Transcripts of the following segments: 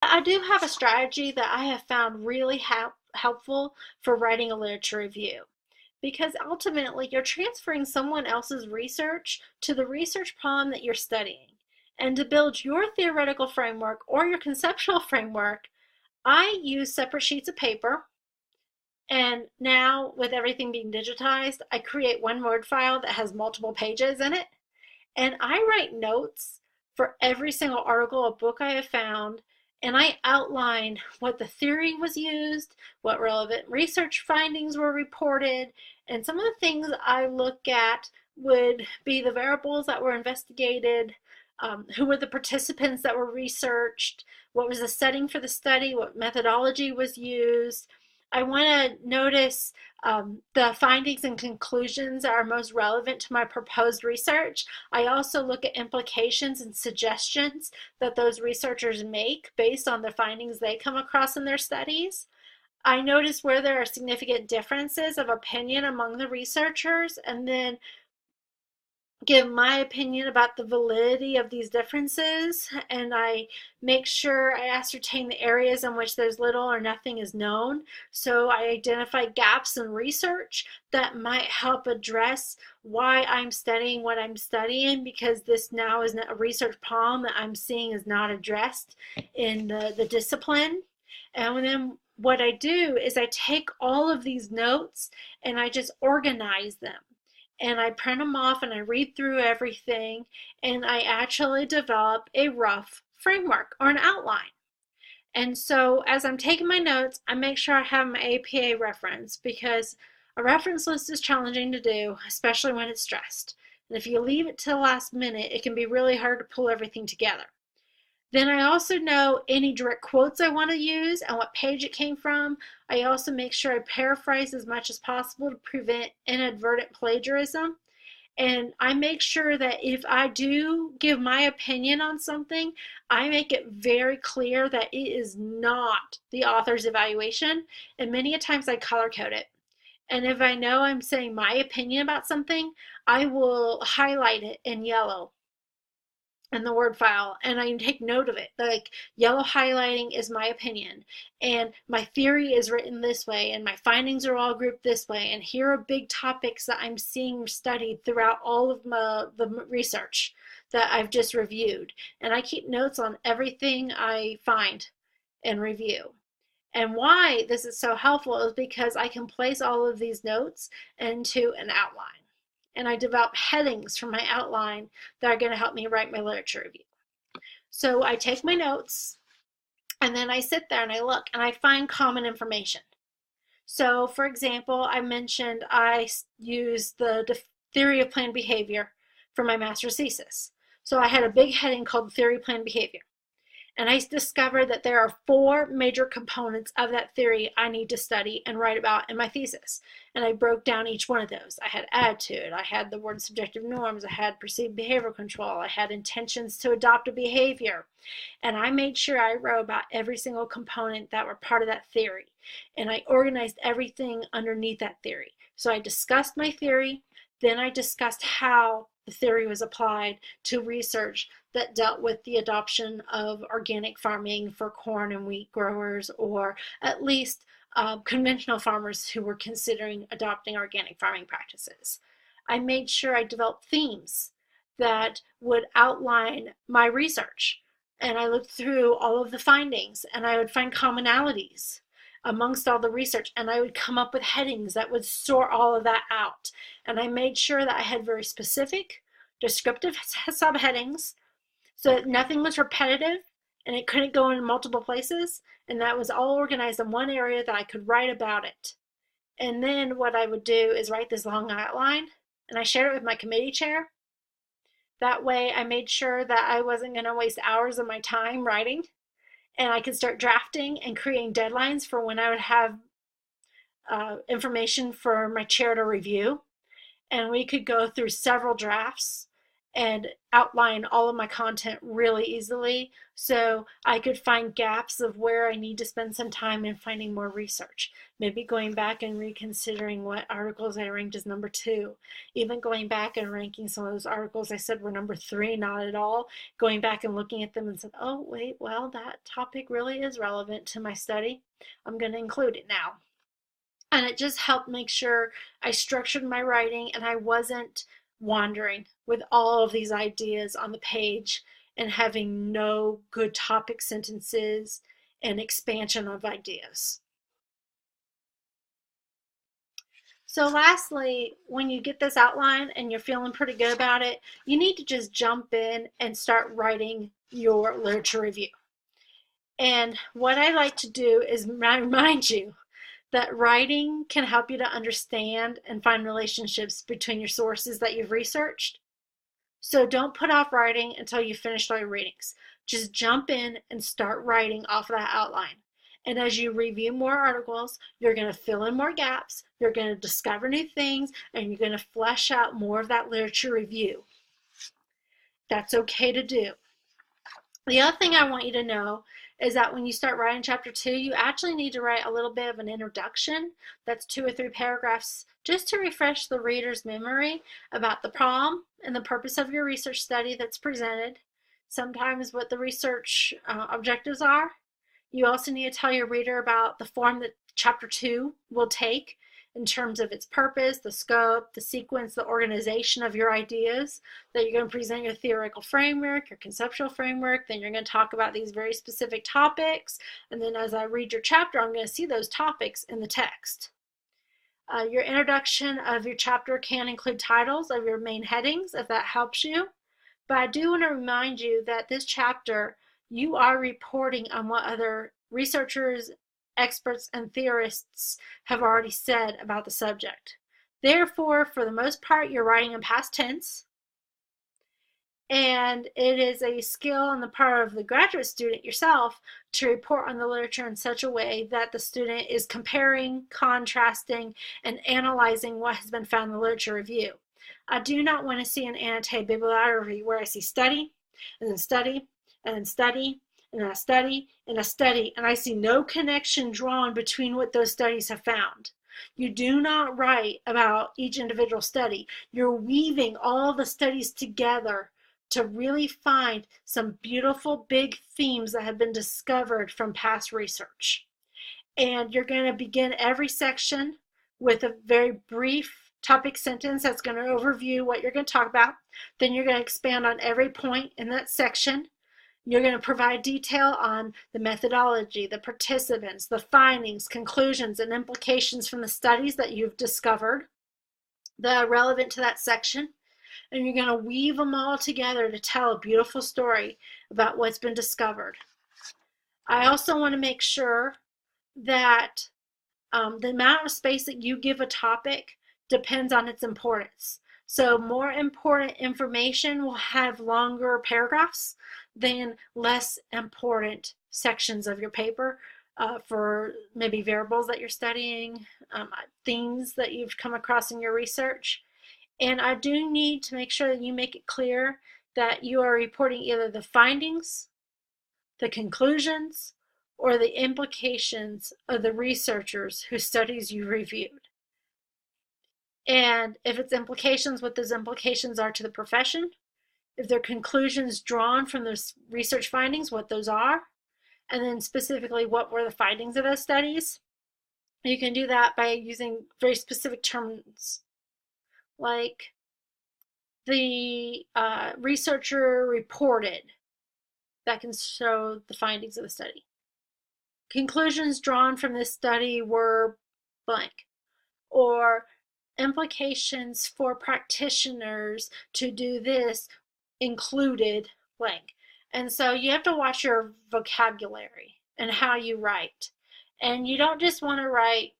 I do have a strategy that I have found really helpful for writing a literature review, because ultimately you're transferring someone else's research to the research problem that you're studying. And to build your theoretical framework or your conceptual framework, I use separate sheets of paper. And now, with everything being digitized, I create one Word file that has multiple pages in it. And I write notes for every single article or book I have found. And I outline what the theory was used, what relevant research findings were reported, and some of the things I look at would be the variables that were investigated, who were the participants that were researched, what was the setting for the study, what methodology was used. I want to notice the findings and conclusions that are most relevant to my proposed research. I also look at implications and suggestions that those researchers make based on the findings they come across in their studies. I notice where there are significant differences of opinion among the researchers, and then give my opinion about the validity of these differences, and I make sure I ascertain the areas in which there's little or nothing is known. So I identify gaps in research that might help address why I'm studying what I'm studying, because this now is a research problem that I'm seeing is not addressed in the discipline. And then what I do is I take all of these notes and I just organize them, and I print them off and I read through everything, and I actually develop a rough framework or an outline. And so as I'm taking my notes, I make sure I have my APA reference, because a reference list is challenging to do, especially when it's stressed. And if you leave it to the last minute, it can be really hard to pull everything together. Then I also know any direct quotes I want to use and what page it came from. I also make sure I paraphrase as much as possible to prevent inadvertent plagiarism. And I make sure that if I do give my opinion on something, I make it very clear that it is not the author's evaluation. And many a times I color code it. And if I know I'm saying my opinion about something, I will highlight it in yellow in the Word file, and I take note of it. Like, yellow highlighting is my opinion, and my theory is written this way, and my findings are all grouped this way, and here are big topics that I'm seeing studied throughout all of the research that I've just reviewed. And I keep notes on everything I find and review. And why this is so helpful is because I can place all of these notes into an outline. And I develop headings for my outline that are going to help me write my literature review. So I take my notes, and then I sit there and I look and I find common information. So for example, I mentioned I used the theory of planned behavior for my master's thesis. So I had a big heading called theory of planned behavior. And I discovered that there are 4 major components of that theory I need to study and write about in my thesis. And I broke down each one of those. I had attitude, I had the word subjective norms, I had perceived behavioral control, I had intentions to adopt a behavior. And I made sure I wrote about every single component that were part of that theory. And I organized everything underneath that theory. So I discussed my theory, then I discussed how the theory was applied to research that dealt with the adoption of organic farming for corn and wheat growers, or at least conventional farmers who were considering adopting organic farming practices. I made sure I developed themes that would outline my research, and I looked through all of the findings and I would find commonalities amongst all the research, and I would come up with headings that would sort all of that out. And I made sure that I had very specific descriptive subheadings so that nothing was repetitive and it couldn't go in multiple places, and that was all organized in one area that I could write about it. And then what I would do is write this long outline, and I shared it with my committee chair. That way I made sure that I wasn't going to waste hours of my time writing, and I could start drafting and creating deadlines for when I would have information for my chair to review. And we could go through several drafts and outline all of my content really easily so I could find gaps of where I need to spend some time in finding more research. Maybe going back and reconsidering what articles I ranked as number 2, even going back and ranking some of those articles I said were number 3, not at all, going back and looking at them and said, oh wait, well that topic really is relevant to my study. I'm going to include it now. And it just helped make sure I structured my writing and I wasn't wandering with all of these ideas on the page and having no good topic sentences and expansion of ideas. So lastly, when you get this outline and you're feeling pretty good about it, you need to just jump in and start writing your literature review. And what I like to do is remind you that writing can help you to understand and find relationships between your sources that you've researched. So don't put off writing until you've finished all your readings. Just jump in and start writing off of that outline. And as you review more articles, you're going to fill in more gaps, you're going to discover new things, and you're going to flesh out more of that literature review. That's okay to do. The other thing I want you to know is that when you start writing chapter 2, you actually need to write a little bit of an introduction. That's 2 or 3 paragraphs just to refresh the reader's memory about the problem and the purpose of your research study that's presented, sometimes what the research objectives are. You also need to tell your reader about the form that chapter 2 will take in terms of its purpose, the scope, the sequence, the organization of your ideas, that you're going to present your theoretical framework, your conceptual framework, then you're going to talk about these very specific topics, and then as I read your chapter, I'm going to see those topics in the text. Your introduction of your chapter can include titles of your main headings, if that helps you, but I do want to remind you that this chapter, you are reporting on what other researchers, experts, and theorists have already said about the subject. Therefore, for the most part, you're writing in past tense, and it is a skill on the part of the graduate student yourself to report on the literature in such a way that the student is comparing, contrasting, and analyzing what has been found in the literature review. I do not want to see an annotated bibliography where I see study, and then study, and then study, and a study, and a study, and I see no connection drawn between what those studies have found. You do not write about each individual study. You're weaving all the studies together to really find some beautiful big themes that have been discovered from past research. And you're going to begin every section with a very brief topic sentence that's going to overview what you're going to talk about. Then you're going to expand on every point in that section. You're going to provide detail on the methodology, the participants, the findings, conclusions, and implications from the studies that you've discovered that are relevant to that section. And you're going to weave them all together to tell a beautiful story about what's been discovered. I also want to make sure that the amount of space that you give a topic depends on its importance. So more important information will have longer paragraphs than less important sections of your paper for maybe variables that you're studying, themes that you've come across in your research. And I do need to make sure that you make it clear that you are reporting either the findings, the conclusions, or the implications of the researchers whose studies you reviewed. And if it's implications, what those implications are to the profession, if they're conclusions drawn from those research findings, what those are, and then specifically what were the findings of those studies. You can do that by using very specific terms like the researcher reported. That can show the findings of the study. Conclusions drawn from this study were blank, or implications for practitioners to do this included blank. And so you have to watch your vocabulary and how you write. And you don't just want to write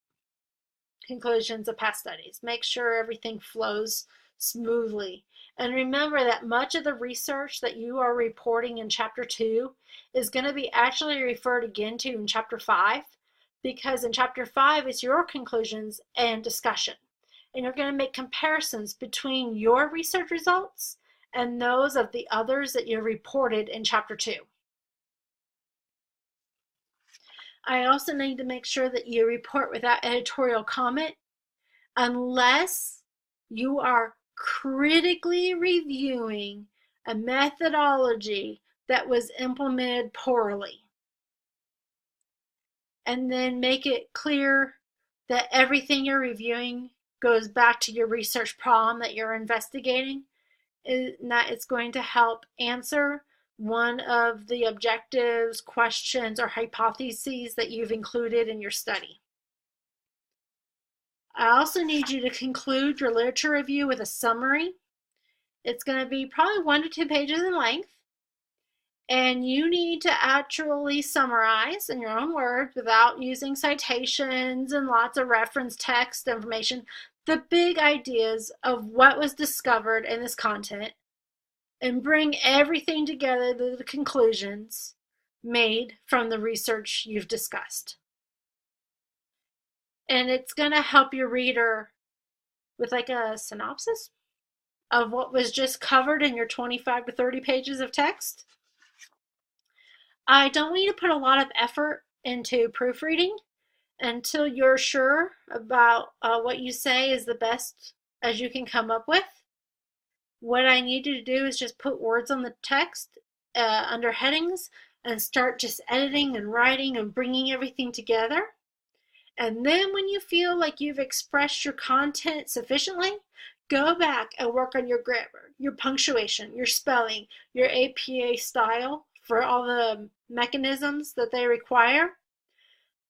conclusions of past studies. Make sure everything flows smoothly. And remember that much of the research that you are reporting in chapter 2 is going to be actually referred again to in chapter 5, because in chapter 5 it's your conclusions and discussion. And you're going to make comparisons between your research results and those of the others that you reported in Chapter 2. I also need to make sure that you report without editorial comment unless you are critically reviewing a methodology that was implemented poorly. And then make it clear that everything you're reviewing goes back to your research problem that you're investigating, and that it's going to help answer one of the objectives, questions, or hypotheses that you've included in your study. I also need you to conclude your literature review with a summary. It's going to be probably 1 to 2 pages in length, and you need to actually summarize in your own words without using citations and lots of reference text information the big ideas of what was discovered in this content and bring everything together to the conclusions made from the research you've discussed. And it's going to help your reader with like a synopsis of what was just covered in your 25 to 30 pages of text. I don't want you to put a lot of effort into proofreading until you're sure about what you say is the best as you can come up with. What I need you to do is just put words on the text under headings and start just editing and writing and bringing everything together. And then when you feel like you've expressed your content sufficiently, go back and work on your grammar, your punctuation, your spelling, your APA style for all the mechanisms that they require.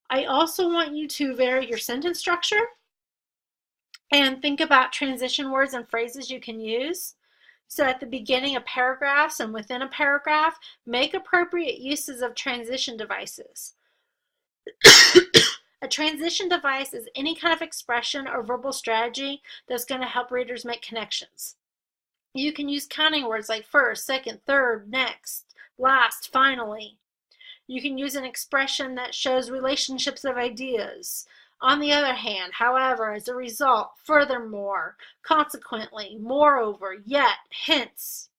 I also want you to vary your sentence structure and think about transition words and phrases you can use. So at the beginning of paragraphs and within a paragraph, make appropriate uses of transition devices. A transition device is any kind of expression or verbal strategy that's going to help readers make connections. You can use counting words like first, second, third, next, last, finally. You can use an expression that shows relationships of ideas. On the other hand, however, as a result, furthermore, consequently, moreover, yet, hence.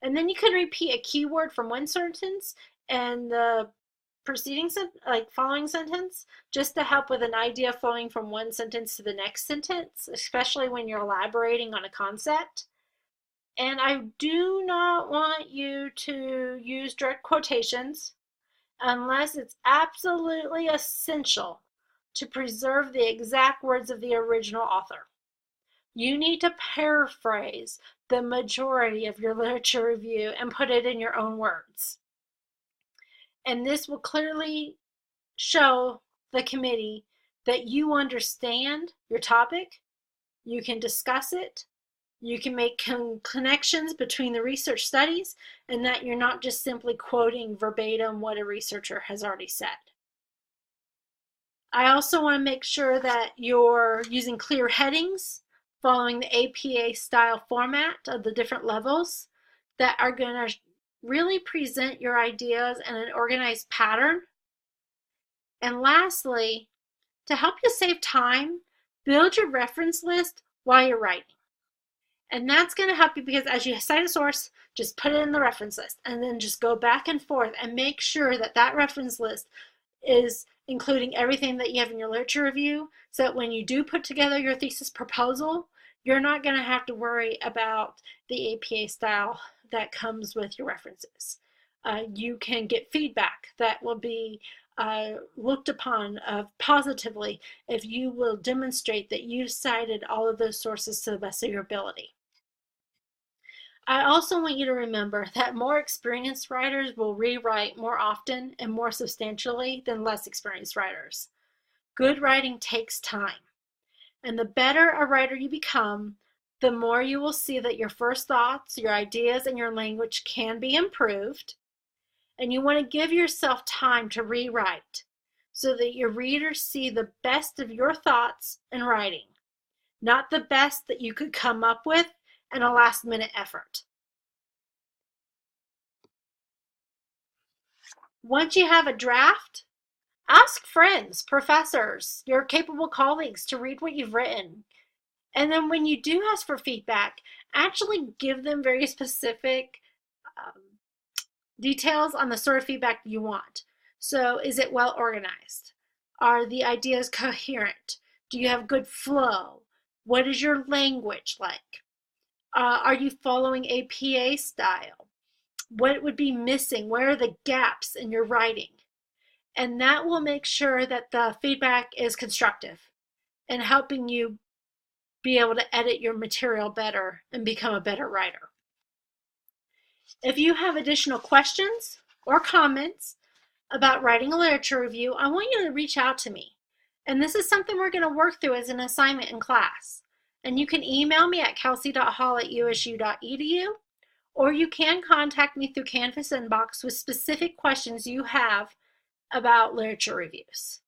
And then you can repeat a keyword from one sentence and the preceding following sentence, just to help with an idea flowing from one sentence to the next sentence, especially when you're elaborating on a concept. And I do not want you to use direct quotations unless it's absolutely essential to preserve the exact words of the original author. You need to paraphrase the majority of your literature review and put it in your own words. And this will clearly show the committee that you understand your topic, you can discuss it, you can make connections between the research studies, and that you're not just simply quoting verbatim what a researcher has already said. I also want to make sure that you're using clear headings, following the APA style format of the different levels that are going to really present your ideas in an organized pattern. And lastly, to help you save time, build your reference list while you're writing. And that's going to help you because as you cite a source, just put it in the reference list and then just go back and forth and make sure that that reference list is including everything that you have in your literature review, so that when you do put together your thesis proposal, you're not going to have to worry about the APA style that comes with your references. You can get feedback that will be looked upon positively if you will demonstrate that you've cited all of those sources to the best of your ability. I also want you to remember that more experienced writers will rewrite more often and more substantially than less experienced writers. Good writing takes time, and the better a writer you become, the more you will see that your first thoughts, your ideas, and your language can be improved, and you want to give yourself time to rewrite so that your readers see the best of your thoughts and writing, not the best that you could come up with in a last-minute effort. Once you have a draft, ask friends, professors, your capable colleagues to read what you've written. And then when you do ask for feedback, actually give them very specific details on the sort of feedback you want. So is it well organized? Are the ideas coherent? Do you have good flow? What is your language like? Are you following a PA style? What would be missing? Where are the gaps in your writing? And that will make sure that the feedback is constructive and helping you be able to edit your material better and become a better writer. If you have additional questions or comments about writing a literature review, I want you to reach out to me. And this is something we're going to work through as an assignment in class. And you can email me at kelsey.hall@usu.edu, or you can contact me through Canvas Inbox with specific questions you have about literature reviews.